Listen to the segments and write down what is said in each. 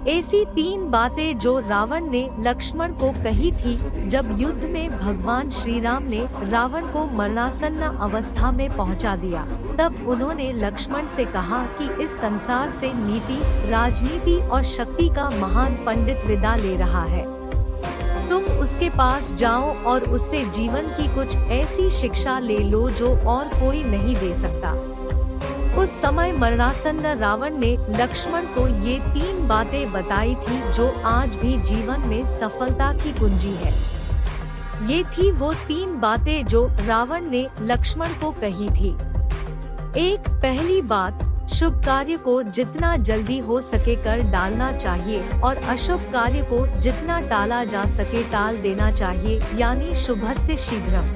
ऐसी 3 बातें जो रावण ने लक्ष्मण को कही थी जब युद्ध में भगवान श्री राम ने रावण को मरणासन्न अवस्था में पहुंचा दिया। तब उन्होंने लक्ष्मण से कहा कि इस संसार से नीति, राजनीति और शक्ति का महान पंडित विदा ले रहा है। तुम उसके पास जाओ और उससे जीवन की कुछ ऐसी शिक्षा ले लो जो और कोई नहीं दे सकता। उस समय मरणासन्न रावण ने लक्ष्मण को ये 3 बातें बताई थी जो आज भी जीवन में सफलता की कुंजी है। ये थी वो 3 बातें जो रावण ने लक्ष्मण को कही थी। पहली बात, शुभ कार्य को जितना जल्दी हो सके कर डालना चाहिए और अशुभ कार्य को जितना टाला जा सके टाल देना चाहिए, यानी शुभस्य शीघ्रम।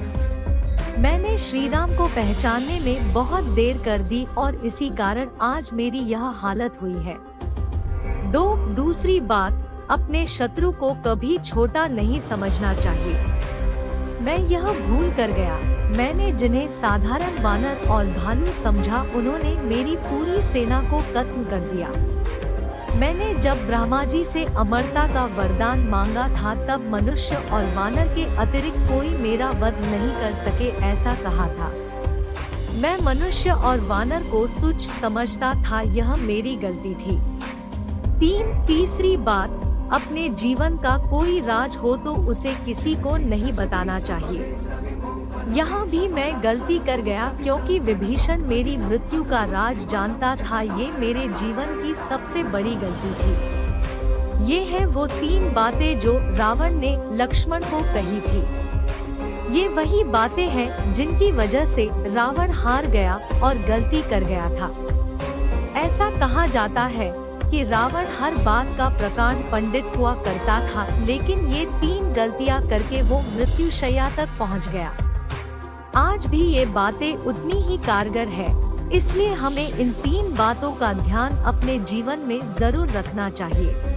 मैंने श्री राम को पहचानने में बहुत देर कर दी और इसी कारण आज मेरी यह हालत हुई है। दूसरी बात, अपने शत्रु को कभी छोटा नहीं समझना चाहिए। मैं यह भूल कर गया। मैंने जिन्हें साधारण वानर और भालू समझा, उन्होंने मेरी पूरी सेना को खत्म कर दिया। मैंने जब ब्रह्मा जी से अमरता का वरदान मांगा था तब मनुष्य और वानर के अतिरिक्त कोई मेरा वध नहीं कर सके, ऐसा कहा था। मैं मनुष्य और वानर को तुच्छ समझता था, यह मेरी गलती थी। तीसरी बात, अपने जीवन का कोई राज हो तो उसे किसी को नहीं बताना चाहिए। यहाँ भी मैं गलती कर गया क्योंकि विभीषण मेरी मृत्यु का राज जानता था। ये मेरे जीवन की सबसे बड़ी गलती थी। ये है वो 3 बातें जो रावण ने लक्ष्मण को कही थी। ये वही बातें हैं जिनकी वजह से रावण हार गया और गलती कर गया था। ऐसा कहा जाता है कि रावण हर बात का प्रकांड पंडित हुआ करता था, लेकिन ये 3 गलतियां करके वो मृत्युशैया तक पहुंच गया। आज भी ये बातें उतनी ही कारगर है, इसलिए हमें इन 3 बातों का ध्यान अपने जीवन में जरूर रखना चाहिए।